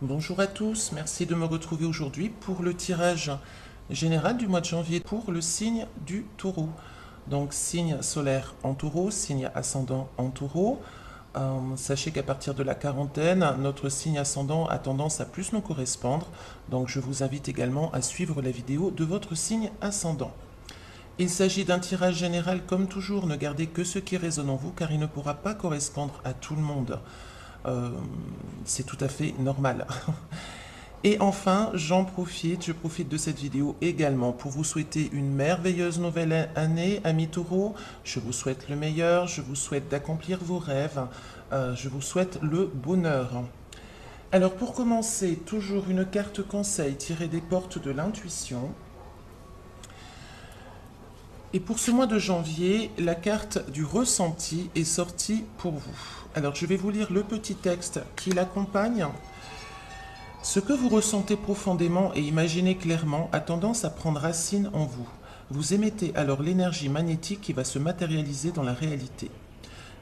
Bonjour à tous, merci de me retrouver aujourd'hui pour le tirage général du mois de janvier pour le signe du taureau. Donc signe solaire en taureau, signe ascendant en taureau. Sachez qu'à partir de la quarantaine, notre signe ascendant a tendance à plus nous correspondre. Donc je vous invite également à suivre la vidéo de votre signe ascendant. Il s'agit d'un tirage général comme toujours, ne gardez que ce qui résonne en vous car il ne pourra pas correspondre à tout le monde. C'est tout à fait normal. Et enfin, je profite de cette vidéo également pour vous souhaiter une merveilleuse nouvelle année, amis taureaux. Je vous souhaite le meilleur, je vous souhaite d'accomplir vos rêves, je vous souhaite le bonheur. Alors pour commencer, toujours une carte conseil tirée des portes de l'intuition. Et pour ce mois de janvier, la carte du ressenti est sortie pour vous. Alors je vais vous lire le petit texte qui l'accompagne. Ce que vous ressentez profondément et imaginez clairement a tendance à prendre racine en vous. Vous émettez alors l'énergie magnétique qui va se matérialiser dans la réalité.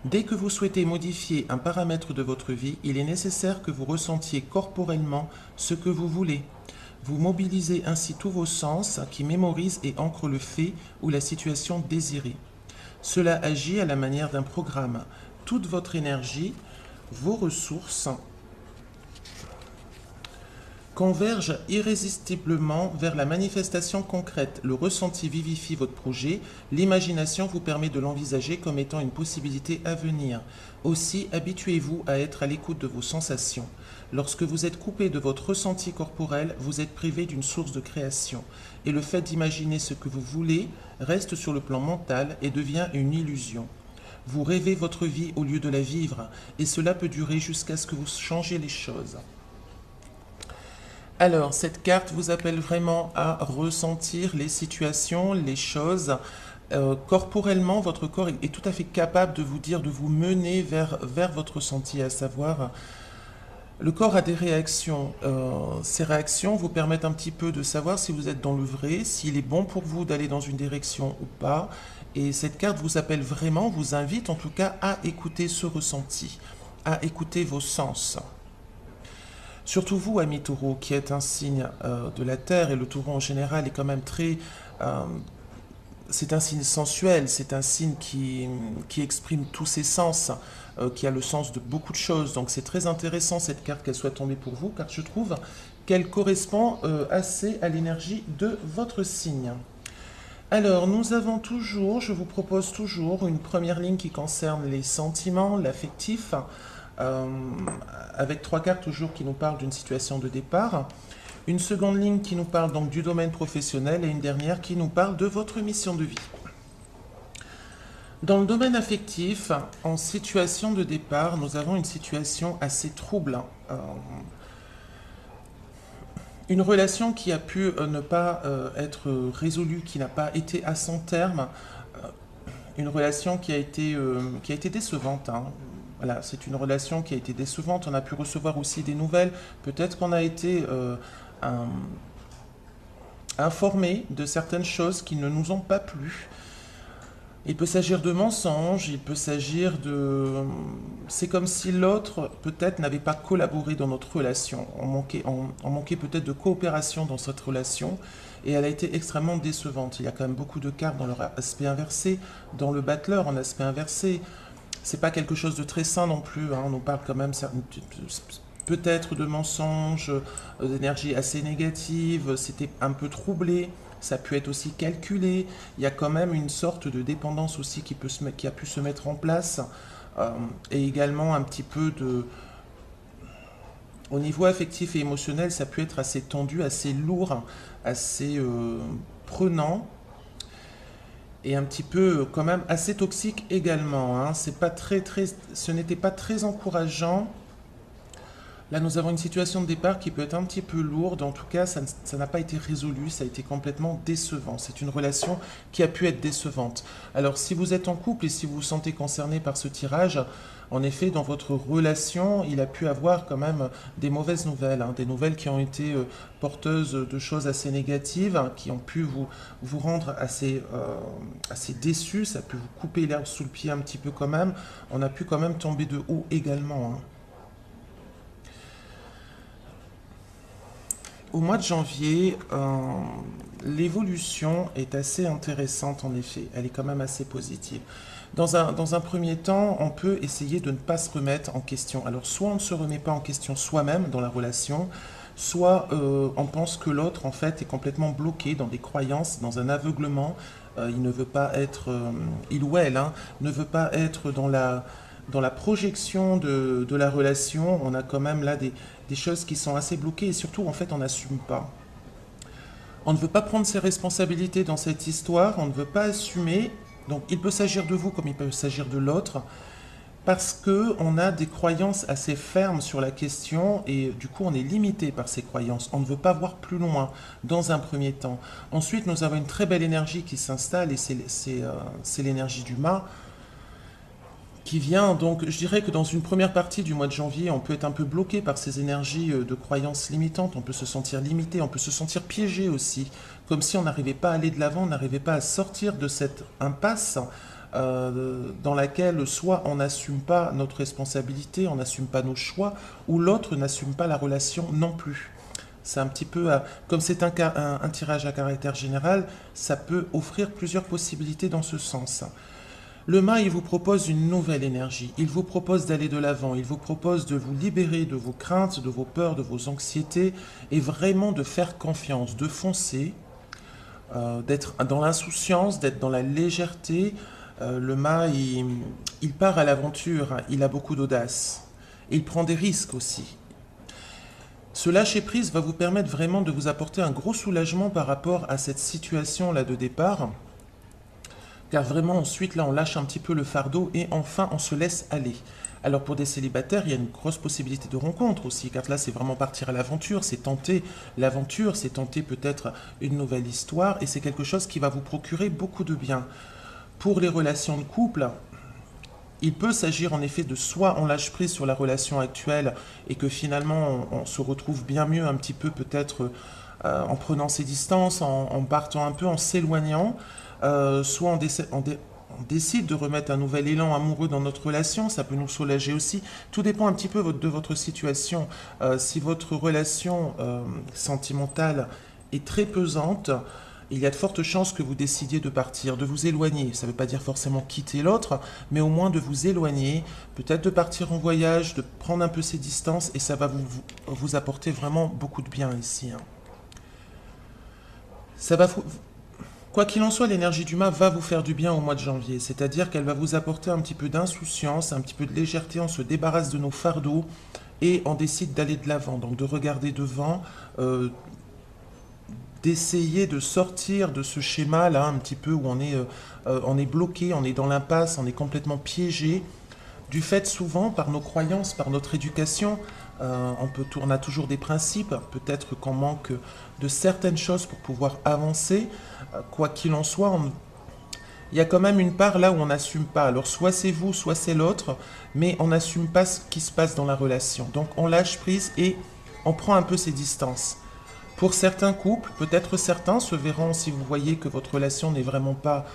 Dès que vous souhaitez modifier un paramètre de votre vie, il est nécessaire que vous ressentiez corporellement ce que vous voulez. Vous mobilisez ainsi tous vos sens qui mémorisent et ancrent le fait ou la situation désirée. Cela agit à la manière d'un programme. Toute votre énergie, vos ressources convergent irrésistiblement vers la manifestation concrète. Le ressenti vivifie votre projet, l'imagination vous permet de l'envisager comme étant une possibilité à venir. Aussi, habituez-vous à être à l'écoute de vos sensations. Lorsque vous êtes coupé de votre ressenti corporel, vous êtes privé d'une source de création. Et le fait d'imaginer ce que vous voulez reste sur le plan mental et devient une illusion. Vous rêvez votre vie au lieu de la vivre, et cela peut durer jusqu'à ce que vous changiez les choses. Alors, cette carte vous appelle vraiment à ressentir les situations, les choses. Corporellement, votre corps est tout à fait capable de vous dire, de vous mener vers votre ressenti, à savoir, le corps a des réactions. Ces réactions vous permettent un petit peu de savoir si vous êtes dans le vrai, s'il est bon pour vous d'aller dans une direction ou pas. Et cette carte vous appelle vraiment, vous invite en tout cas à écouter ce ressenti, à écouter vos sens. Surtout vous, amis taureaux, qui êtes un signe de la Terre, et le taureau en général est quand même très... c'est un signe sensuel, c'est un signe qui exprime tous ses sens, qui a le sens de beaucoup de choses. Donc c'est très intéressant cette carte qu'elle soit tombée pour vous, car je trouve qu'elle correspond assez à l'énergie de votre signe. Alors, nous avons toujours, je vous propose toujours une première ligne qui concerne les sentiments, l'affectif, euh, avec trois cartes toujours qui nous parlent d'une situation de départ. Une seconde ligne qui nous parle donc du domaine professionnel et une dernière qui nous parle de votre mission de vie. Dans le domaine affectif, en situation de départ, nous avons une situation assez trouble. Une relation qui a pu ne pas être résolue, qui n'a pas été à son terme, une relation qui a été décevante. Voilà, c'est une relation qui a été décevante. On a pu recevoir aussi des nouvelles. Peut-être qu'on a été informé de certaines choses qui ne nous ont pas plu. Il peut s'agir de mensonges, il peut s'agir de... C'est comme si l'autre, peut-être, n'avait pas collaboré dans notre relation. On manquait peut-être de coopération dans cette relation et elle a été extrêmement décevante. Il y a quand même beaucoup de cartes dans leur aspect inversé, dans le battleur en aspect inversé. C'est pas quelque chose de très sain non plus. On nous parle quand même peut-être de mensonges, d'énergie assez négative. C'était un peu troublé. Ça peut être aussi calculé. Il y a quand même une sorte de dépendance aussi qui a pu se mettre en place. Et également un petit peu de... Au niveau affectif et émotionnel, ça peut être assez tendu, assez lourd, assez prenant. Et un petit peu quand même assez toxique également. C'est pas ce n'était pas très encourageant. Là, nous avons une situation de départ qui peut être un petit peu lourde. En tout cas, ça n'a pas été résolu. Ça a été complètement décevant. C'est une relation qui a pu être décevante. Alors, si vous êtes en couple et si vous vous sentez concerné par ce tirage, en effet, dans votre relation, il a pu avoir quand même des mauvaises nouvelles. Des nouvelles qui ont été porteuses de choses assez négatives, qui ont pu vous rendre assez déçus. Ça a pu vous couper l'herbe sous le pied un petit peu quand même. On a pu quand même tomber de haut également. au mois de janvier, l'évolution est assez intéressante en effet. Elle est quand même assez positive. Dans un premier temps, on peut essayer de ne pas se remettre en question. Alors, soit on ne se remet pas en question soi-même dans la relation, soit on pense que l'autre, en fait, est complètement bloqué dans des croyances, dans un aveuglement. Il ne veut pas être, il ou elle, hein, ne veut pas être dans la projection de la relation. On a quand même là des choses qui sont assez bloquées et surtout, en fait, on n'assume pas. On ne veut pas prendre ses responsabilités dans cette histoire, on ne veut pas assumer. Donc, il peut s'agir de vous comme il peut s'agir de l'autre, parce que on a des croyances assez fermes sur la question et du coup, on est limité par ces croyances. On ne veut pas voir plus loin dans un premier temps. Ensuite, nous avons une très belle énergie qui s'installe et c'est l'énergie du mât qui vient. Donc, je dirais que dans une première partie du mois de janvier, on peut être un peu bloqué par ces énergies de croyances limitantes. On peut se sentir limité, on peut se sentir piégé aussi, comme si on n'arrivait pas à aller de l'avant, on n'arrivait pas à sortir de cette impasse dans laquelle soit on n'assume pas notre responsabilité, on n'assume pas nos choix, ou l'autre n'assume pas la relation non plus. C'est un petit peu, comme c'est un tirage à caractère général, ça peut offrir plusieurs possibilités dans ce sens. Le mât, il vous propose une nouvelle énergie, il vous propose d'aller de l'avant, il vous propose de vous libérer de vos craintes, de vos peurs, de vos anxiétés, et vraiment de faire confiance, de foncer, d'être dans l'insouciance, d'être dans la légèreté. Le mât, il part à l'aventure, hein, il a beaucoup d'audace, il prend des risques aussi. Ce lâcher-prise va vous permettre vraiment de vous apporter un gros soulagement par rapport à cette situation-là de départ. Car vraiment, ensuite, là, on lâche un petit peu le fardeau et enfin, on se laisse aller. Alors, pour des célibataires, il y a une grosse possibilité de rencontre aussi, car là, c'est vraiment partir à l'aventure, c'est tenter l'aventure, c'est tenter peut-être une nouvelle histoire, et c'est quelque chose qui va vous procurer beaucoup de bien. Pour les relations de couple, il peut s'agir en effet de soit on lâche prise sur la relation actuelle et que finalement, on se retrouve bien mieux un petit peu peut-être en prenant ses distances, en partant un peu, en s'éloignant. Soit on décide de remettre un nouvel élan amoureux dans notre relation, ça peut nous soulager aussi. Tout dépend un petit peu de votre situation. Si votre relation sentimentale est très pesante, il y a de fortes chances que vous décidiez de partir, de vous éloigner. Ça ne veut pas dire forcément quitter l'autre, mais au moins de vous éloigner, peut-être de partir en voyage, de prendre un peu ses distances, et ça va vous apporter vraiment beaucoup de bien ici, hein. Ça va Quoi qu'il en soit, l'énergie du mât va vous faire du bien au mois de janvier, c'est-à-dire qu'elle va vous apporter un petit peu d'insouciance, un petit peu de légèreté, on se débarrasse de nos fardeaux et on décide d'aller de l'avant, donc de regarder devant, d'essayer de sortir de ce schéma-là un petit peu où on est bloqué, on est dans l'impasse, on est complètement piégé, du fait souvent par nos croyances, par notre éducation. On a toujours des principes, peut-être qu'on manque de certaines choses pour pouvoir avancer. Quoi qu'il en soit, il y a quand même une part là où on n'assume pas. Alors soit c'est vous, soit c'est l'autre, mais on n'assume pas ce qui se passe dans la relation. Donc on lâche prise et on prend un peu ses distances. Pour certains couples, peut-être certains se verront, si vous voyez que votre relation n'est vraiment pas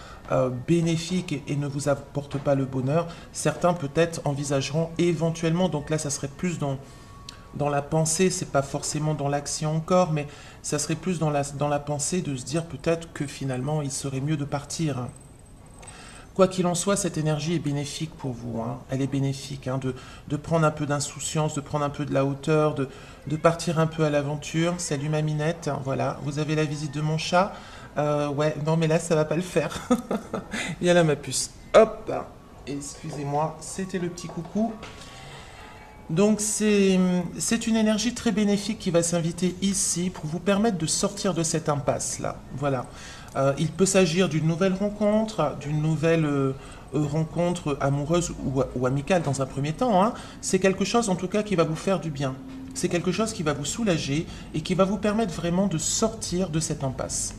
bénéfique et ne vous apporte pas le bonheur, certains peut-être envisageront éventuellement, donc là ça serait plus dans la pensée, c'est pas forcément dans l'action encore, mais ça serait plus dans la pensée de se dire peut-être que finalement il serait mieux de partir. Quoi qu'il en soit, cette énergie est bénéfique pour vous, hein. Elle est bénéfique, hein, de prendre un peu d'insouciance, de prendre un peu de la hauteur, de partir un peu à l'aventure. Salut ma minette, voilà, vous avez la visite de mon chat. Ouais, non mais là ça va pas le faire. Il y a là ma puce. Hop, excusez-moi, c'était le petit coucou. Donc c'est une énergie très bénéfique qui va s'inviter ici pour vous permettre de sortir de cette impasse-là. Voilà. Il peut s'agir d'une nouvelle rencontre, d'une nouvelle rencontre amoureuse ou amicale dans un premier temps, hein. C'est quelque chose en tout cas qui va vous faire du bien. C'est quelque chose qui va vous soulager et qui va vous permettre vraiment de sortir de cette impasse.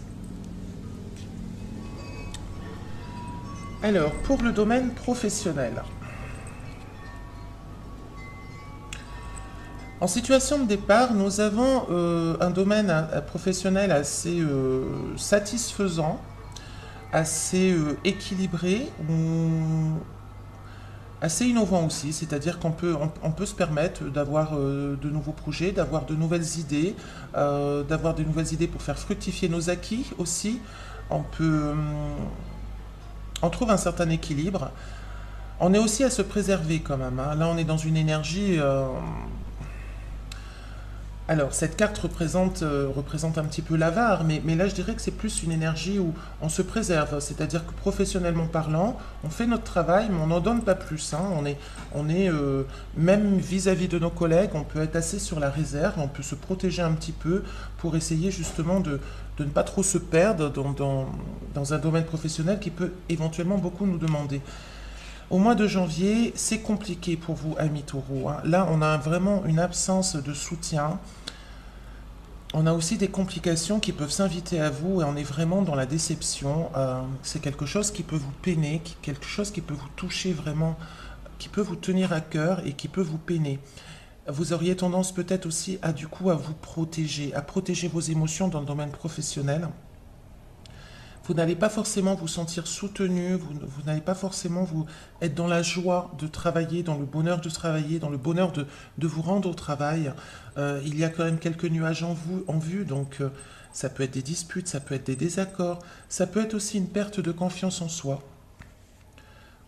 Alors, pour le domaine professionnel. En situation de départ, nous avons un domaine professionnel assez satisfaisant, assez équilibré, où assez innovant aussi, c'est-à-dire on peut se permettre d'avoir de nouveaux projets, d'avoir de nouvelles idées, d'avoir de nouvelles idées pour faire fructifier nos acquis aussi. On peut, on trouve un certain équilibre. On est aussi à se préserver quand même, hein. Là, on est dans une énergie. Alors, cette carte représente un petit peu l'avare, mais là, je dirais que c'est plus une énergie où on se préserve. C'est-à-dire que professionnellement parlant, on fait notre travail, mais on n'en donne pas plus, hein. On est même vis-à-vis de nos collègues, on peut être assez sur la réserve, on peut se protéger un petit peu pour essayer justement de ne pas trop se perdre dans un domaine professionnel qui peut éventuellement beaucoup nous demander. Au mois de janvier, c'est compliqué pour vous, amis taureaux, hein. Là, on a vraiment une absence de soutien. On a aussi des complications qui peuvent s'inviter à vous et on est vraiment dans la déception. C'est quelque chose qui peut vous peiner, quelque chose qui peut vous toucher vraiment, qui peut vous tenir à cœur et qui peut vous peiner. Vous auriez tendance peut-être aussi à du coup à vous protéger, à protéger vos émotions dans le domaine professionnel. Vous n'allez pas forcément vous sentir soutenu, vous n'allez pas forcément vous être dans la joie de travailler, dans le bonheur de travailler, dans le bonheur de vous rendre au travail. Il y a quand même quelques nuages en vue, donc ça peut être des disputes, ça peut être des désaccords, ça peut être aussi une perte de confiance en soi.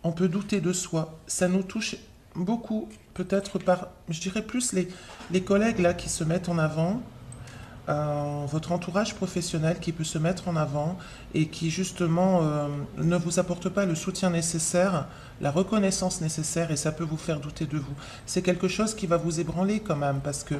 On peut douter de soi. Ça nous touche beaucoup, peut-être par, je dirais plus les collègues là qui se mettent en avant, votre entourage professionnel qui peut se mettre en avant et qui justement ne vous apporte pas le soutien nécessaire, la reconnaissance nécessaire et ça peut vous faire douter de vous. C'est quelque chose qui va vous ébranler quand même parce que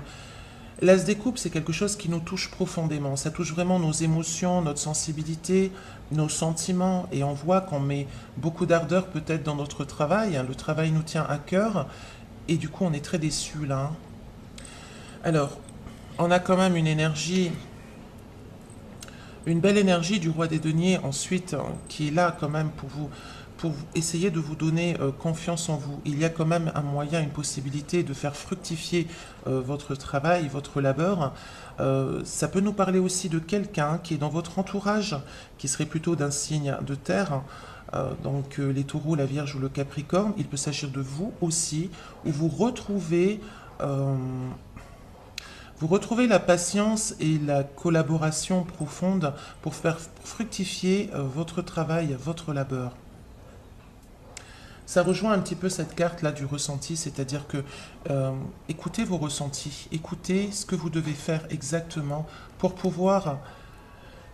l'as des coupes, c'est quelque chose qui nous touche profondément. Ça touche vraiment nos émotions, notre sensibilité, nos sentiments et on voit qu'on met beaucoup d'ardeur peut-être dans notre travail, hein. Le travail nous tient à cœur et du coup on est très déçus là, hein. Alors, on a quand même une belle énergie du roi des deniers ensuite, hein, qui est là quand même pour essayer de vous donner confiance en vous. Il y a quand même un moyen, une possibilité de faire fructifier votre travail, votre labeur. Ça peut nous parler aussi de quelqu'un qui est dans votre entourage, qui serait plutôt d'un signe de terre. Donc les taureaux, la Vierge ou le Capricorne. Il peut s'agir de vous aussi, où euh, vous retrouvez la patience et la collaboration profonde pour faire fructifier votre travail, votre labeur. Ça rejoint un petit peu cette carte-là du ressenti, c'est-à-dire que écoutez vos ressentis, écoutez ce que vous devez faire exactement pour pouvoir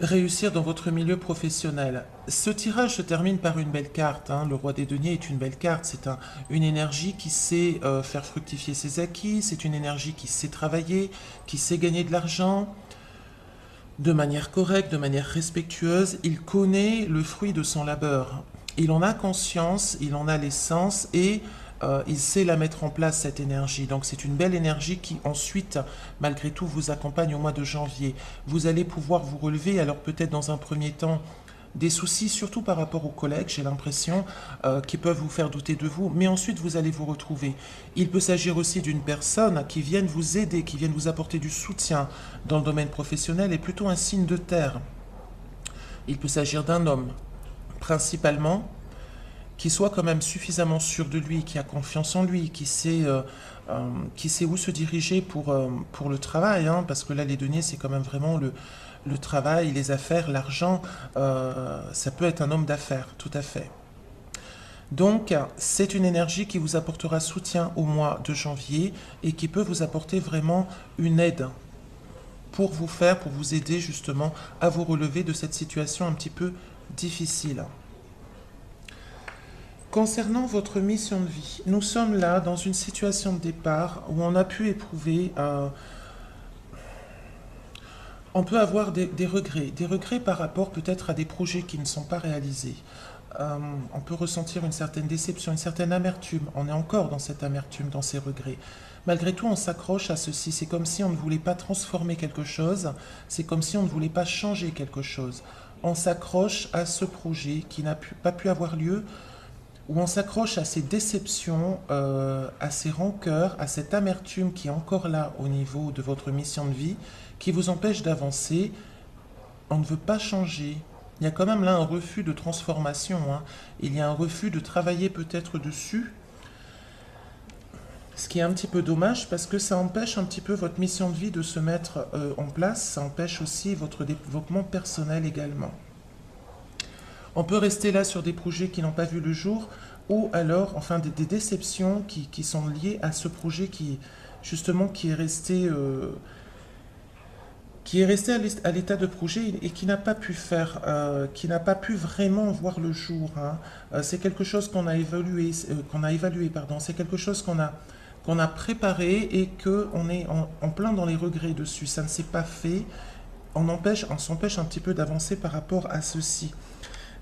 réussir dans votre milieu professionnel. Ce tirage se termine par une belle carte, hein. Le roi des deniers est une belle carte. C'est une énergie qui sait faire fructifier ses acquis. C'est une énergie qui sait travailler, qui sait gagner de l'argent de manière correcte, de manière respectueuse. Il connaît le fruit de son labeur. Il en a conscience, il en a l'essence et il sait la mettre en place, cette énergie. Donc c'est une belle énergie qui ensuite, malgré tout, vous accompagne au mois de janvier. Vous allez pouvoir vous relever, alors peut-être dans un premier temps, des soucis, surtout par rapport aux collègues, j'ai l'impression, qui peuvent vous faire douter de vous, mais ensuite vous allez vous retrouver. Il peut s'agir aussi d'une personne qui vienne vous aider, qui vienne vous apporter du soutien dans le domaine professionnel, et plutôt un signe de terre. Il peut s'agir d'un homme, principalement, qui soit quand même suffisamment sûr de lui, qui a confiance en lui, qui sait où se diriger pour le travail, hein, parce que là, les deniers, c'est quand même vraiment le travail, les affaires, l'argent. Ça peut être un homme d'affaires, tout à fait. Donc, c'est une énergie qui vous apportera soutien au mois de janvier et qui peut vous apporter vraiment une aide pour vous aider justement à vous relever de cette situation un petit peu difficile. Concernant votre mission de vie, nous sommes là dans une situation de départ où on a pu éprouver, on peut avoir des regrets par rapport peut-être à des projets qui ne sont pas réalisés. On peut ressentir une certaine déception, une certaine amertume. On est encore dans cette amertume, dans ces regrets. Malgré tout, on s'accroche à ceci. C'est comme si on ne voulait pas transformer quelque chose. C'est comme si on ne voulait pas changer quelque chose. On s'accroche à ce projet qui n'a pas pu avoir lieu, où on s'accroche à ces déceptions, à ces rancœurs, à cette amertume qui est encore là au niveau de votre mission de vie, qui vous empêche d'avancer. On ne veut pas changer. Il y a quand même là un refus de transformation, hein. Il y a un refus de travailler peut-être dessus, Ce qui est un petit peu dommage parce que ça empêche un petit peu votre mission de vie de se mettre en place, ça empêche aussi votre développement personnel également. On peut rester là sur des projets qui n'ont pas vu le jour ou alors, enfin, des déceptions qui sont liées à ce projet qui, justement, qui est resté à l'état de projet et qui n'a pas pu faire, qui n'a pas pu vraiment voir le jour, hein. C'est quelque chose qu'on a évalué, pardon. C'est quelque chose qu'on a préparé et qu'on est en plein dans les regrets dessus. Ça ne s'est pas fait. On s'empêche un petit peu d'avancer par rapport à ceci.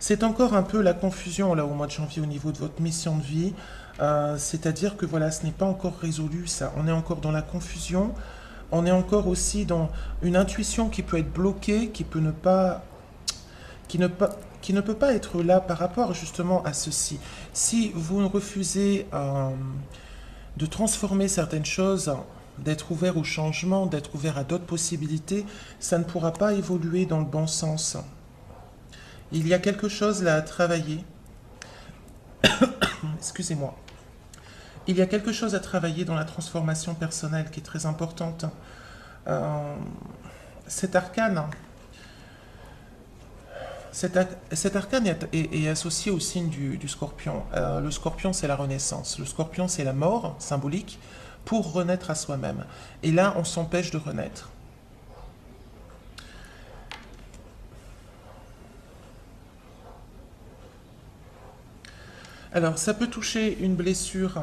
C'est encore un peu la confusion là au mois de janvier au niveau de votre mission de vie. C'est-à-dire que voilà, ce n'est pas encore résolu ça. On est encore dans la confusion. On est encore aussi dans une intuition qui peut être bloquée, qui ne peut pas être là par rapport justement à ceci. Si vous refusez de transformer certaines choses, d'être ouvert au changement, d'être ouvert à d'autres possibilités, ça ne pourra pas évoluer dans le bon sens. Il y a quelque chose là à travailler. Excusez-moi. Il y a quelque chose à travailler dans la transformation personnelle qui est très importante. Euh, cet arcane, cet arcane est associé au signe du scorpion. Le scorpion, c'est la renaissance. Le scorpion, c'est la mort symbolique pour renaître à soi-même. Et là, on s'empêche de renaître. Alors, ça peut toucher une blessure,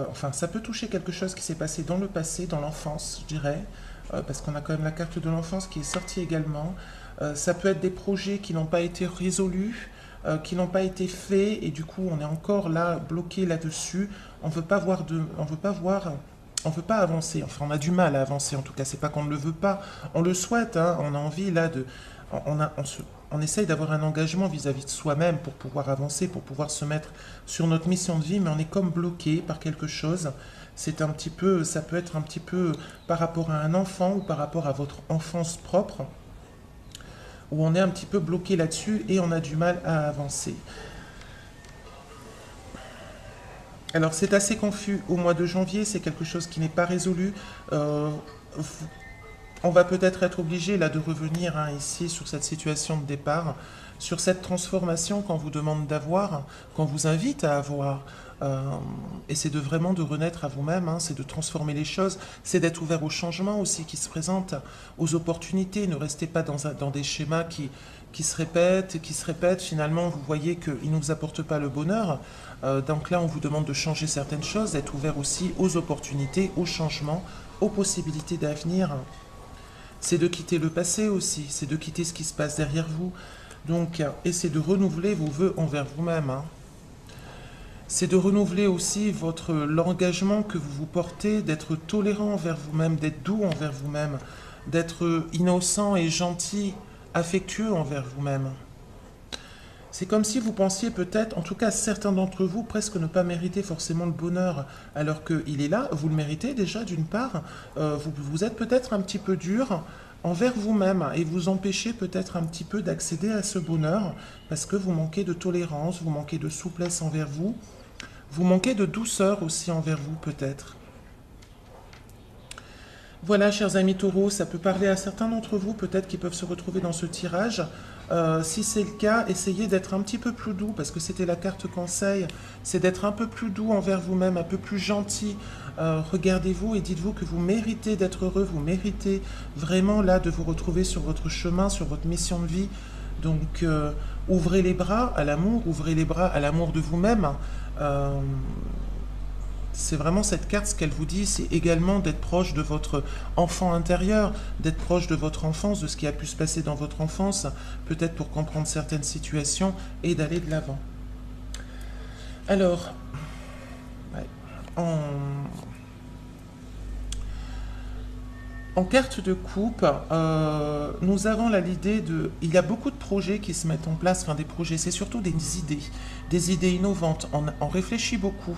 enfin, ça peut toucher quelque chose qui s'est passé dans le passé, dans l'enfance, je dirais, parce qu'on a quand même la carte de l'enfance qui est sortie également. Ça peut être des projets qui n'ont pas été résolus, qui n'ont pas été faits, et du coup, on est encore là, bloqué là-dessus. On veut pas voir on veut pas avancer. Enfin, on a du mal à avancer. En tout cas, c'est pas qu'on ne le veut pas. On le souhaite, hein, on a envie là de, on essaye d'avoir un engagement vis-à-vis de soi-même pour pouvoir avancer, pour pouvoir se mettre sur notre mission de vie, mais on est comme bloqué par quelque chose. C'est un petit peu, ça peut être un petit peu par rapport à un enfant ou par rapport à votre enfance propre, où on est un petit peu bloqué là-dessus et on a du mal à avancer. Alors c'est assez confus au mois de janvier, c'est quelque chose qui n'est pas résolu. Euh, on va peut-être être obligé là de revenir hein, ici sur cette situation de départ, sur cette transformation qu'on vous demande d'avoir, qu'on vous invite à avoir. Euh, et c'est de vraiment de renaître à vous-même, hein, c'est de transformer les choses, c'est d'être ouvert aux changements aussi qui se présentent, aux opportunités. Ne restez pas dans des schémas qui se répètent, qui se répètent. Finalement, vous voyez qu'ils ne vous apportent pas le bonheur. Donc là, on vous demande de changer certaines choses, d'être ouvert aussi aux opportunités, aux changements, aux possibilités d'avenir. C'est de quitter le passé aussi, c'est de quitter ce qui se passe derrière vous. Donc, et c'est de renouveler vos vœux envers vous-même, hein. C'est de renouveler aussi l'engagement que vous vous portez, d'être tolérant envers vous-même, d'être doux envers vous-même, d'être innocent et gentil, affectueux envers vous-même. C'est comme si vous pensiez peut-être, en tout cas certains d'entre vous, presque ne pas mériter forcément le bonheur, alors qu'il est là, vous le méritez déjà d'une part, vous êtes peut-être un petit peu dur envers vous-même et vous empêchez peut-être un petit peu d'accéder à ce bonheur parce que vous manquez de tolérance, vous manquez de souplesse envers vous, vous manquez de douceur aussi envers vous peut-être. Voilà, chers amis taureaux, ça peut parler à certains d'entre vous, peut-être qui peuvent se retrouver dans ce tirage. Si c'est le cas, essayez d'être un petit peu plus doux, parce que c'était la carte conseil, c'est d'être un peu plus doux envers vous-même, un peu plus gentil. Regardez-vous et dites-vous que vous méritez d'être heureux, vous méritez vraiment là de vous retrouver sur votre chemin, sur votre mission de vie. Donc, ouvrez les bras à l'amour, ouvrez les bras à l'amour de vous-même. C'est vraiment cette carte, ce qu'elle vous dit, c'est également d'être proche de votre enfant intérieur, d'être proche de votre enfance, de ce qui a pu se passer dans votre enfance, peut-être pour comprendre certaines situations et d'aller de l'avant. Alors, ouais, en carte de coupe, nous avons là l'idée de... Il y a beaucoup de projets qui se mettent en place, enfin des projets, c'est surtout des idées innovantes. On réfléchit beaucoup.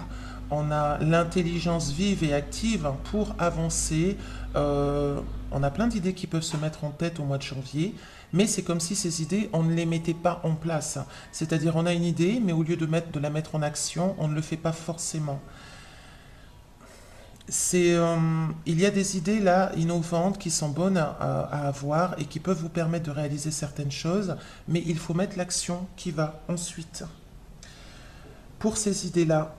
On a l'intelligence vive et active pour avancer. On a plein d'idées qui peuvent se mettre en tête au mois de janvier, mais c'est comme si ces idées, on ne les mettait pas en place. C'est-à-dire, on a une idée, mais au lieu de la mettre en action, on ne le fait pas forcément. Il y a des idées là innovantes qui sont bonnes à avoir et qui peuvent vous permettre de réaliser certaines choses, mais il faut mettre l'action qui va ensuite. Pour ces idées-là,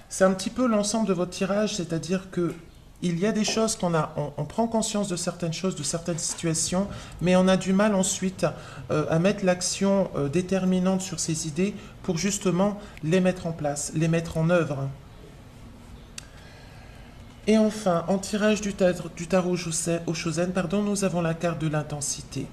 c'est un petit peu l'ensemble de votre tirage, c'est-à-dire que il y a des choses on prend conscience de certaines choses, de certaines situations, mais on a du mal ensuite à mettre l'action déterminante sur ces idées pour justement les mettre en place, les mettre en œuvre. Et enfin, en tirage du tarot Oshozen, nous avons la carte de l'intensité.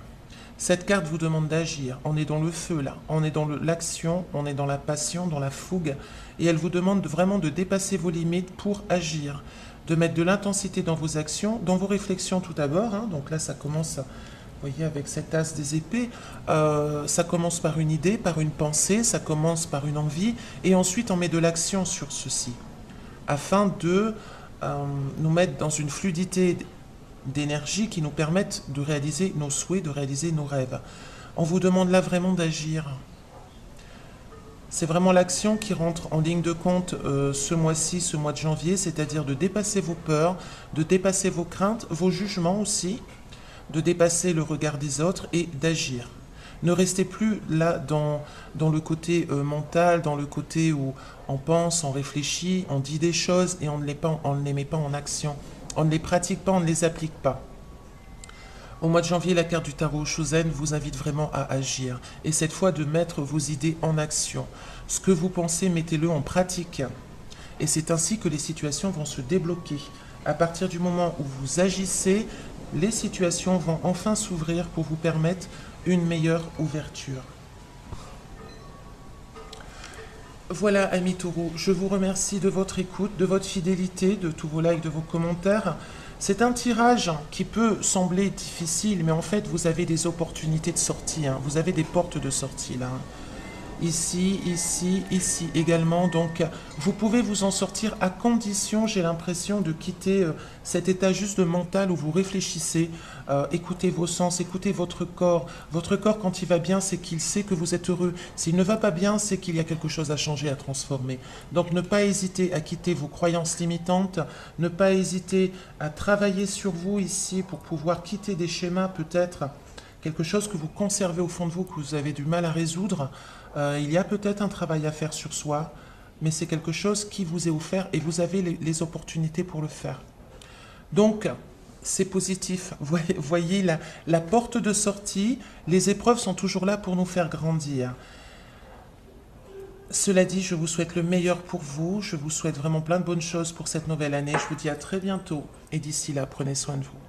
Cette carte vous demande d'agir. On est dans le feu là, on est dans l'action, on est dans la passion, dans la fougue, et elle vous demande vraiment de dépasser vos limites pour agir, de mettre de l'intensité dans vos actions, dans vos réflexions tout d'abord. Donc là, ça commence, vous voyez, avec cet as des épées, ça commence par une idée, par une pensée, ça commence par une envie, et ensuite on met de l'action sur ceci, afin de nous mettre dans une fluidité d'énergie qui nous permettent de réaliser nos souhaits, de réaliser nos rêves. On vous demande là vraiment d'agir. C'est vraiment l'action qui rentre en ligne de compte ce mois-ci, ce mois de janvier, c'est-à-dire de dépasser vos peurs, de dépasser vos craintes, vos jugements aussi, de dépasser le regard des autres et d'agir. Ne restez plus là dans le côté mental, dans le côté où on pense, on réfléchit, on dit des choses et on ne les met pas en action. On ne les pratique pas, on ne les applique pas. Au mois de janvier, la carte du tarot Oshozen vous invite vraiment à agir. Et cette fois, de mettre vos idées en action. Ce que vous pensez, mettez-le en pratique. Et c'est ainsi que les situations vont se débloquer. À partir du moment où vous agissez, les situations vont enfin s'ouvrir pour vous permettre une meilleure ouverture. Voilà, amis taureaux, je vous remercie de votre écoute, de votre fidélité, de tous vos likes, de vos commentaires. C'est un tirage qui peut sembler difficile, mais en fait, vous avez des opportunités de sortie. Vous avez des portes de sortie là. Ici, ici, ici également. Donc, vous pouvez vous en sortir à condition, j'ai l'impression, de quitter cet état juste de mental où vous réfléchissez, écoutez vos sens, écoutez votre corps. Votre corps, quand il va bien, c'est qu'il sait que vous êtes heureux. S'il ne va pas bien, c'est qu'il y a quelque chose à changer, à transformer. Donc, ne pas hésiter à quitter vos croyances limitantes, ne pas hésiter à travailler sur vous ici pour pouvoir quitter des schémas peut-être, quelque chose que vous conservez au fond de vous, que vous avez du mal à résoudre. Il y a peut-être un travail à faire sur soi, mais c'est quelque chose qui vous est offert et vous avez les opportunités pour le faire. Donc, c'est positif. Voyez la porte de sortie, les épreuves sont toujours là pour nous faire grandir. Cela dit, je vous souhaite le meilleur pour vous, je vous souhaite vraiment plein de bonnes choses pour cette nouvelle année. Je vous dis à très bientôt et d'ici là, prenez soin de vous.